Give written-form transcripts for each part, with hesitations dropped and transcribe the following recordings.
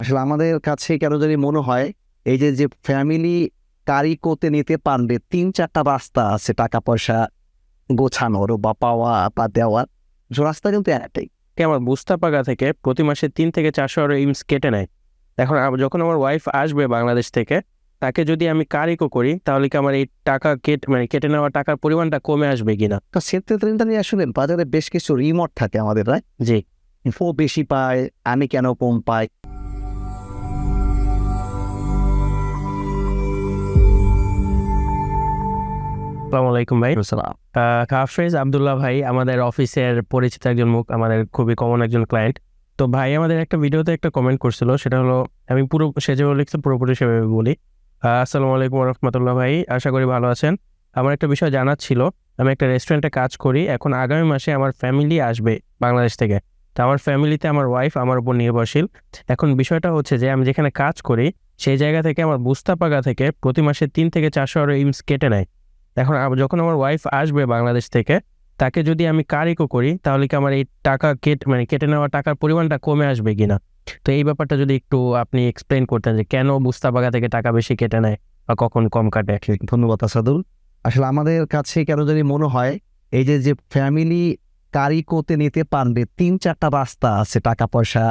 আসলে আমাদের কাছে কেন জানি মনে হয় এই যে ফ্যামিলি কারিকোতে নিতে পারলে ৩-৪টা রাস্তা আছে টাকা পয়সা গোছানোর বা পাওয়া বা দেওয়ার। রাস্তা কিন্তু একটাই। আমার বুস্তাপাগা থেকে প্রতি মাসে 3 থেকে 400 ইমস কেটে নেয়। এখন যখন আমার ওয়াইফ আসবে বাংলাদেশ থেকে, তাকে যদি আমি কারিকো করি তাহলে কি আমার এই টাকা কেটে নেওয়া টাকার পরিমাণটা কমে আসবে কিনা? তো সেক্ষেত্রে নিয়ে আসলে বাজারে বেশ কিছু রিমোট থাকে আমাদের, রাইট? জি। ও বেশি পায়, আমি কেন কম পাই? আসসালামু আলাইকুম ভাই। সালাম। হাফেজ আব্দুল্লাহ ভাই আমাদের অফিসের পরিচিত একজন মুখ, আমাদের খুবই কমন একজন ক্লায়েন্ট। তো ভাই আমাদের একটা ভিডিওতে একটা কমেন্ট করছিল, সেটা হলো, আমি পুরো সে যেভাবে লিখছে পুরোপুরি সেভাবে বলি। আসসালামু আলাইকুম রহমতুল্লাহ ভাই, আশা করি ভালো আছেন। আমার একটা বিষয় জানার ছিল, আমি একটা রেস্টুরেন্টে কাজ করি। এখন আগামী মাসে আমার ফ্যামিলি আসবে বাংলাদেশ থেকে। তো আমার ফ্যামিলিতে আমার ওয়াইফ আমার উপর নির্ভরশীল। এখন বিষয়টা হচ্ছে যে আমি যেখানে কাজ করি সেই জায়গা থেকে আমার বুস্তাপাগা থেকে প্রতি মাসে 3 থেকে 400 ইমস কেটে নেয়। এখন যখন আমার ওয়াইফ আসবে বাংলাদেশ থেকে, তাকে যদি আমি কারিকো করি তাহলে কি আমার এই টাকা কেটে নেওয়া টাকার পরিমাণটা কমে আসবে কিনা? তো এই ব্যাপারটা যদি একটু আপনি এক্সপ্লেন করতেন যে কেন বুস্তাপাগা থেকে টাকা বেশি কেটে নেয় বা কখন কম কাটে। ধন্যবাদ আসাদুল। আসলে আমাদের কাছে কেন জানি মনে হয় এই যে ফ্যামিলি কারিকোতে নিতে পারলে ৩-৪টা রাস্তা আছে টাকা পয়সা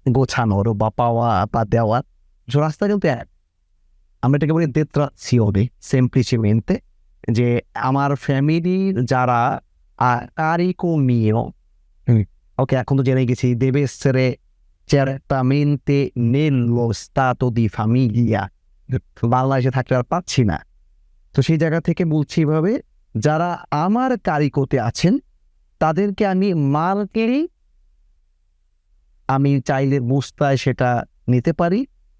গোছানোর বা পাওয়া বা দেওয়ার। রাস্তা কিন্তু এক। আমরা এটাকে বলি দেত্রাসিওনে সেমপ্লিসিমেন্তে, যে আমার ফ্যামিলির যারা কারিকো মিও, ওকে, এখন তো জেনে গেছি deve essere certamente nello stato di famiglia। বাংলাদেশে থাকলে আর পাচ্ছি না, তো সেই জায়গা থেকে বলছি এভাবে, যারা আমার কারিকোতে আছেন তাদেরকে আমি মার্কেটে আমি চাইলে বুস্তায় সেটা নিতে পারি।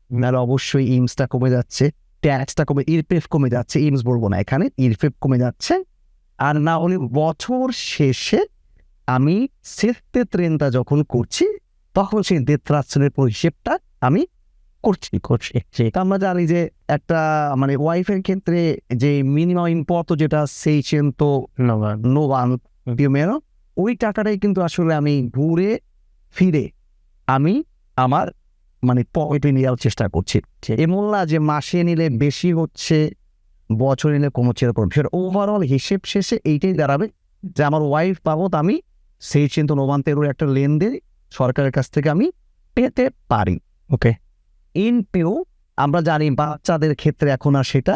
নাহলে অবশ্যই ইমসটা কমে যাচ্ছে, ট্যাক্সটা কমে, ইরপেফ কমে যাচ্ছে, ইমস বলবো না, এখানে ইরপেফ কমে যাচ্ছে। আর না হলে বছর শেষে আমি সেফতে ট্রেনটা যখন করছি তখন সেই দেত্রাসনের হিসেবটা আমি করছি। আমরা জানি যে একটা মানে ওয়াইফের ক্ষেত্রে যে মিনিমাম ইম্পোর্ট যেটা 690 più o meno, ওই টাকাটাই কিন্তু আসলে আমি ঘুরে ফিরে আমি আমার মানে পকেটে নেওয়ার চেষ্টা করছি। এমন না যে মাসে নিলে বেশি হচ্ছে, বছরে নিলে কমছে, এরকম ওভারঅল হিসেব শেষে এইটাই দাঁড়াবে যে আমার ওয়াইফ বাবদ আমি 690 একটা লেনদেন সরকারের কাছ থেকে আমি পেতে পারি। ওকে। ইন পিউ আমরা জানি বাচ্চাদের ক্ষেত্রে এখন আর সেটা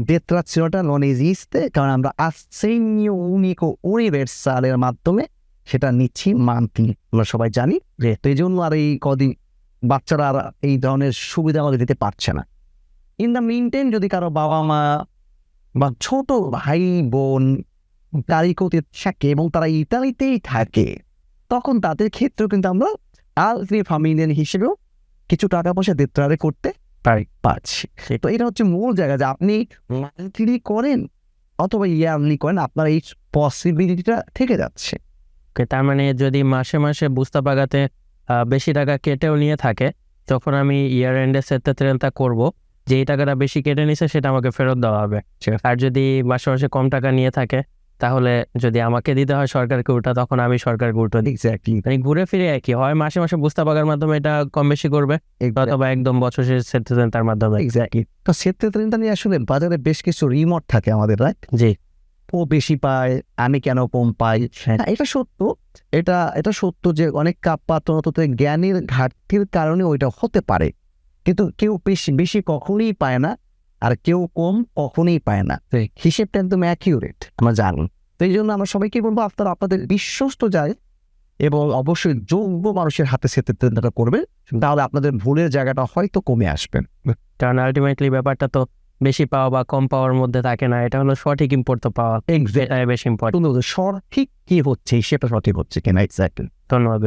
দেত্রাসিওনটা নন এজিস্তে, কারণ আমরা assegno unico universaleর মাধ্যমে সেটা নিচ্ছি মান্থলি, আমরা সবাই জানি। তো এই জন্য আর এই কদিন বাচ্চারা আর এই ধরনের সুবিধা আমাদের দিতে পারছে না। ইন দ্য মিনটাইম যদি কারো বাবা মা বা ছোট ভাই বোন কারিকোতে থাকে এবং তারা ইতালিতেই থাকে, তখন তাদের ক্ষেত্রেও কিন্তু আমরা আলফি ফ্যামিলিয়ান হিসেবেও কিছু টাকা পয়সা দেত্রারে করতে পারছি। তো এটা হচ্ছে মূল জায়গা, যে আপনি মান্থলি করেন অথবা ইয়ারলি করেন, আপনার এই পসিবিলিটিটা থেকে যাচ্ছে। ওকে, তার মানে যদি মাসে মাসে বুস্তাপাগাতে বেশি টাকা কেটেও নিয়ে থাকে, তখন আমি ইয়ার এন্ডে সেতে ট্রেনটা করবো, যে এই টাকাটা বেশি কেটে নিছে সেটা আমাকে ফেরত দেওয়া হবে। আর যদি মাসে মাসে কম টাকা নিয়ে থাকে, তাহলে যদি আমাকে দিতে হয় সরকারকে উল্টা, তখন আমি সরকারকে উল্টো দিই। এক্স্যাক্টলি, মানে ঘুরে ফিরে একই হয়, মাসে মাসে বুস্তাপাগার মাধ্যমে এটা কম বেশি করবে, অথবা একদম বছর শেষে সেতে ট্রেনটার মাধ্যমে। এক্স্যাক্টলি। তো সেতে ট্রেনটা নিয়ে আসলে বাজারে বেশ কিছু রিমোট থাকে আমাদের, রাইট? জি। ও বেশি পায়, আমি কেন কম পাই? এটা সত্য, এটা সত্য যে অনেক কাপ্পাতনততে জ্ঞানের ঘাটতির কারণে ওইটা হতে পারে, কিন্তু কেউ বেশি কখনোই পায় না, আর কেউ কম কখনোই পায় না। হিসেবটা একদম অ্যাকিউরেট আমরা জানি। তো এই জন্য আমরা সবাইকে বলবো, আপনারা আপনাদের বিশ্বস্ত যায় এবং অবশ্যই যোগ্য মানুষের হাতে সেতে ট্রেনটা করবেন, তাহলে আপনাদের ভুলের জায়গাটা হয়তো কমে আসবে। কারণ আলটিমেটলি ব্যাপারটা তো বেশি পাওয়া বা কম পাওয়ার মধ্যে থাকে না, এটা হলো সঠিক ইম্পোর্ট পাওয়া, এটাই বেশি ইম্পর্টেন্ট। সঠিক কি হচ্ছে সেটা সঠিক হচ্ছে কিনা। এক্স্যাক্টলি। ধন্যবাদ।